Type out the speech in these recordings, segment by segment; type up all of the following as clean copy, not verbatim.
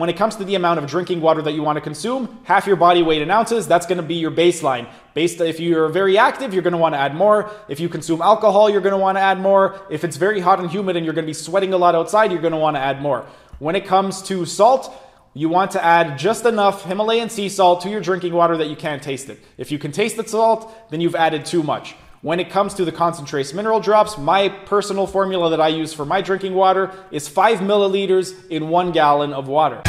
When it comes to the amount of drinking water that you want to consume, half your body weight in ounces, that's going to be your baseline. If you're very active, you're going to want to add more. If you consume alcohol, you're going to want to add more. If it's very hot and humid and you're going to be sweating a lot outside, you're going to want to add more. When it comes to salt, you want to add just enough Himalayan sea salt to your drinking water that you can't taste it. If you can taste the salt, then you've added too much. When it comes to the concentrates mineral drops, my personal formula that I use for my drinking water is 5 milliliters in 1 gallon of water.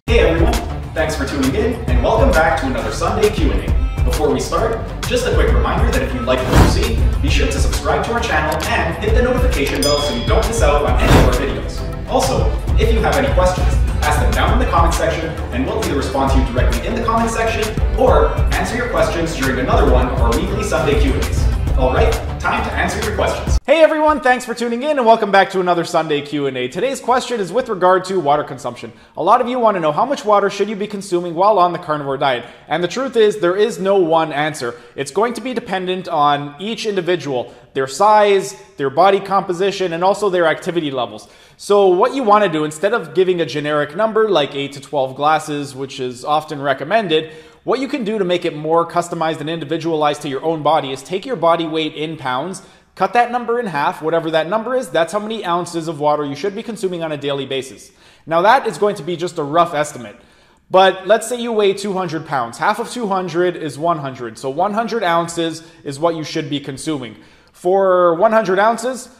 Hey everyone, thanks for tuning in and welcome back to another Sunday Q&A. Before we start, just a quick reminder that if you like what you see, be sure to subscribe to our channel and hit the notification bell so you don't miss out on any of our videos. Also, if you have any questions, ask them down in the comment section and we'll either respond to you directly in the comment section or answer your questions during another one of our weekly Sunday Q&As. Alright, time to answer your questions. Hey everyone, thanks for tuning in and welcome back to another Sunday Q&A. Today's question is with regard to water consumption. A lot of you want to know how much water should you be consuming while on the carnivore diet. And the truth is there is no one answer. It's going to be dependent on each individual, their size, their body composition, and also their activity levels. So what you want to do, instead of giving a generic number like 8 to 12 glasses, which is often recommended, what you can do to make it more customized and individualized to your own body is take your body weight in pounds, cut that number in half, whatever that number is, that's how many ounces of water you should be consuming on a daily basis. Now that is going to be just a rough estimate. But let's say you weigh 200 pounds. Half of 200 is 100. So 100 ounces is what you should be consuming. For 100 ounces,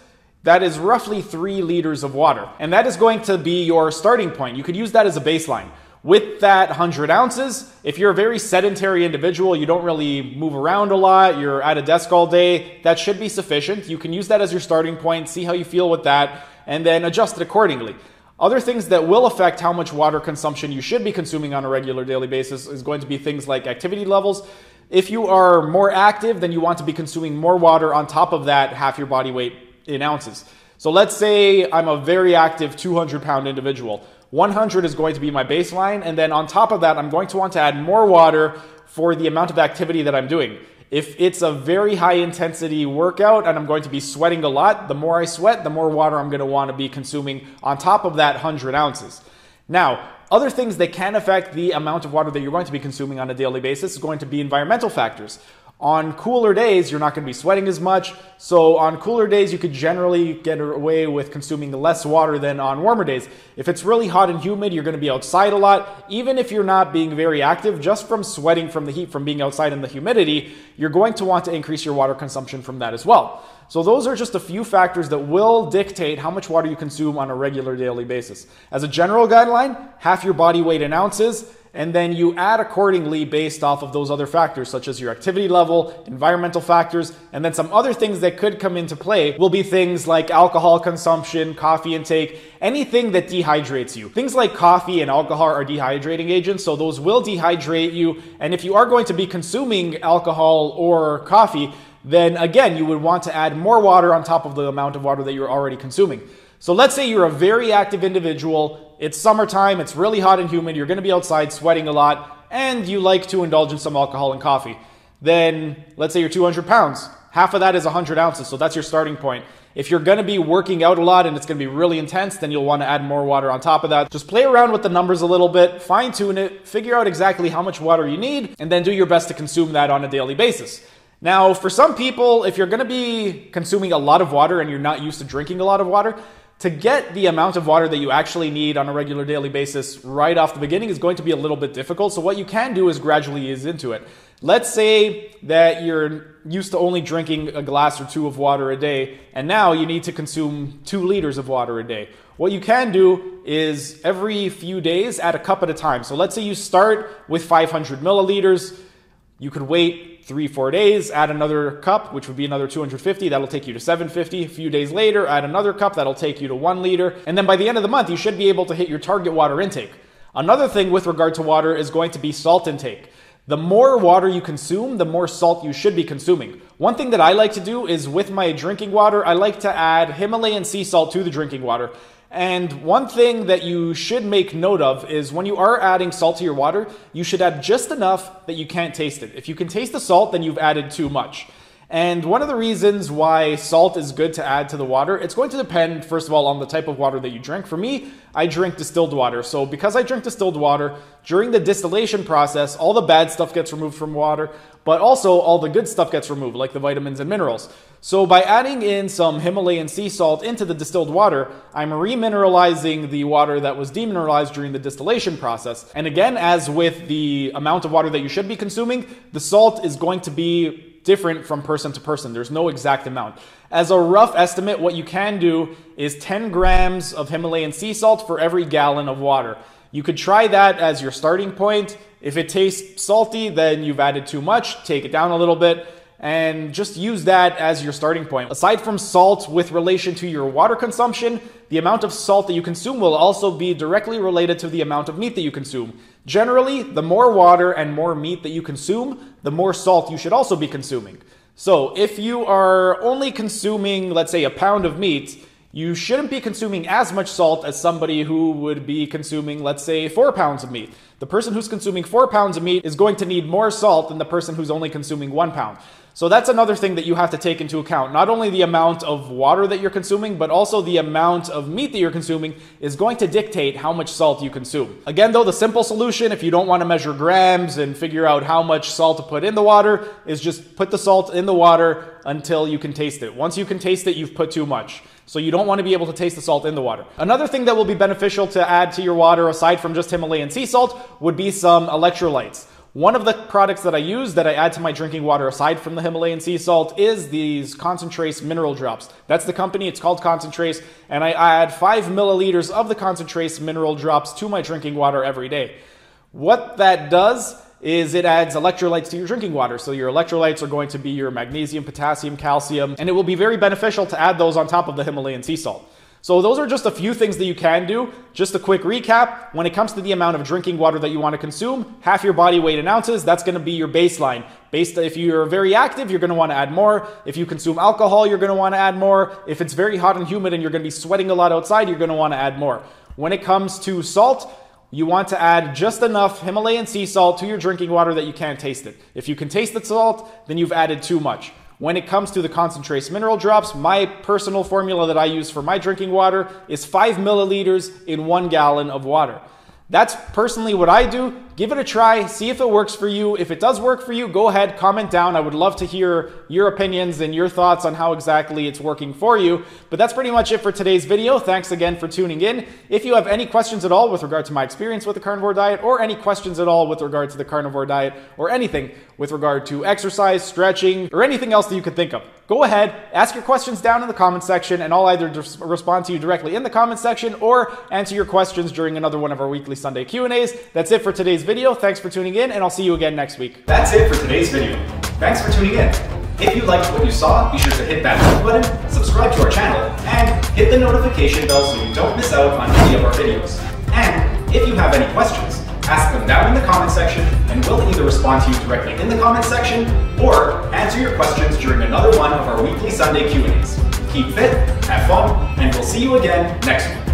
that is roughly 3 liters of water. And that is going to be your starting point. You could use that as a baseline. With that 100 ounces, if you're a very sedentary individual, you don't really move around a lot, you're at a desk all day, that should be sufficient. You can use that as your starting point, see how you feel with that, and then adjust it accordingly. Other things that will affect how much water consumption you should be consuming on a regular daily basis is going to be things like activity levels. If you are more active, then you want to be consuming more water on top of that half your body weight in ounces. So let's say I'm a very active 200-pound individual. 100 is going to be my baseline, and then on top of that, I'm going to want to add more water for the amount of activity that I'm doing. If it's a very high-intensity workout and I'm going to be sweating a lot, the more I sweat, the more water I'm going to want to be consuming on top of that 100 ounces. Now, other things that can affect the amount of water that you're going to be consuming on a daily basis is going to be environmental factors. On cooler days, you're not going to be sweating as much, so on cooler days, you could generally get away with consuming less water than on warmer days. If it's really hot and humid, you're going to be outside a lot. Even if you're not being very active, just from sweating from the heat, from being outside in the humidity, you're going to want to increase your water consumption from that as well. So those are just a few factors that will dictate how much water you consume on a regular daily basis. As a general guideline, half your body weight in ounces, and then you add accordingly based off of those other factors, such as your activity level, environmental factors, and then some other things that could come into play will be things like alcohol consumption, coffee intake, anything that dehydrates you. Things like coffee and alcohol are dehydrating agents, so those will dehydrate you, and if you are going to be consuming alcohol or coffee, then again, you would want to add more water on top of the amount of water that you're already consuming. So let's say you're a very active individual, it's summertime, it's really hot and humid, you're going to be outside sweating a lot, and you like to indulge in some alcohol and coffee. Then, let's say you're 200 pounds. Half of that is 100 ounces, so that's your starting point. If you're going to be working out a lot and it's going to be really intense, then you'll want to add more water on top of that. Just play around with the numbers a little bit, fine-tune it, figure out exactly how much water you need, and then do your best to consume that on a daily basis. Now, for some people, if you're going to be consuming a lot of water and you're not used to drinking a lot of water, to get the amount of water that you actually need on a regular daily basis right off the beginning is going to be a little bit difficult. So what you can do is gradually ease into it. Let's say that you're used to only drinking a glass or 2 of water a day, and now you need to consume 2 liters of water a day. What you can do is every few days add a cup at a time. So let's say you start with 500 milliliters. You could wait 3-4 days, add another cup, which would be another 250. That'll take you to 750. A few days later, add another cup. That'll take you to 1 liter. And then by the end of the month, you should be able to hit your target water intake. Another thing with regard to water is going to be salt intake. The more water you consume, the more salt you should be consuming. One thing that I like to do is with my drinking water, I like to add Himalayan sea salt to the drinking water. And one thing that you should make note of is when you are adding salt to your water, you should add just enough that you can't taste it. If you can taste the salt, then you've added too much. And one of the reasons why salt is good to add to the water, it's going to depend, first of all, on the type of water that you drink. For me, I drink distilled water. So because I drink distilled water, during the distillation process, all the bad stuff gets removed from water, but also all the good stuff gets removed, like the vitamins and minerals. So by adding in some Himalayan sea salt into the distilled water, I'm remineralizing the water that was demineralized during the distillation process. And again, as with the amount of water that you should be consuming, the salt is going to be different from person to person. There's no exact amount. As a rough estimate, what you can do is 10 grams of Himalayan sea salt for every gallon of water. You could try that as your starting point. If it tastes salty, then you've added too much. Take it down a little bit and just use that as your starting point. Aside from salt with relation to your water consumption, the amount of salt that you consume will also be directly related to the amount of meat that you consume. Generally, the more water and more meat that you consume, the more salt you should also be consuming. So if you are only consuming, let's say, a pound of meat, you shouldn't be consuming as much salt as somebody who would be consuming, let's say, 4 pounds of meat. The person who's consuming 4 pounds of meat is going to need more salt than the person who's only consuming 1 pound. So that's another thing that you have to take into account. Not only the amount of water that you're consuming, but also the amount of meat that you're consuming is going to dictate how much salt you consume. Again, though, the simple solution, if you don't want to measure grams and figure out how much salt to put in the water, is just put the salt in the water until you can taste it. Once you can taste it, you've put too much. So you don't want to be able to taste the salt in the water. Another thing that will be beneficial to add to your water, aside from just Himalayan sea salt, would be some electrolytes. One of the products that I use that I add to my drinking water aside from the Himalayan sea salt is these Concentrace mineral drops. That's the company, it's called Concentrace, and I add 5 milliliters of the Concentrace mineral drops to my drinking water every day. What that does is it adds electrolytes to your drinking water. So your electrolytes are going to be your magnesium, potassium, calcium, and it will be very beneficial to add those on top of the Himalayan sea salt. So those are just a few things that you can do. Just a quick recap. When it comes to the amount of drinking water that you want to consume, half your body weight in ounces, that's going to be your baseline. If you're very active, you're going to want to add more. If you consume alcohol, you're going to want to add more. If it's very hot and humid and you're going to be sweating a lot outside, you're going to want to add more. When it comes to salt, you want to add just enough Himalayan sea salt to your drinking water that you can't taste it. If you can taste the salt, then you've added too much. When it comes to the Concentrace mineral drops, my personal formula that I use for my drinking water is 5 milliliters in 1 gallon of water. That's personally what I do. Give it a try, see if it works for you. If it does work for you, go ahead, comment down. I would love to hear your opinions and your thoughts on how exactly it's working for you. But that's pretty much it for today's video. Thanks again for tuning in. If you have any questions at all with regard to my experience with the carnivore diet, or any questions at all with regard to the carnivore diet, or anything with regard to exercise, stretching, or anything else that you could think of, go ahead, ask your questions down in the comment section, and I'll either respond to you directly in the comment section or answer your questions during another one of our weekly Sunday Q&As. That's it for today's video. Thanks for tuning in, and I'll see you again next week. That's it for today's video. Thanks for tuning in. If you liked what you saw, be sure to hit that like button, subscribe to our channel, and hit the notification bell so you don't miss out on any of our videos. And if you have any questions, ask them down in the comment section, and we'll either respond to you directly in the comment section or answer your questions during another one of our weekly Sunday Q&As. Keep fit, have fun, and we'll see you again next week.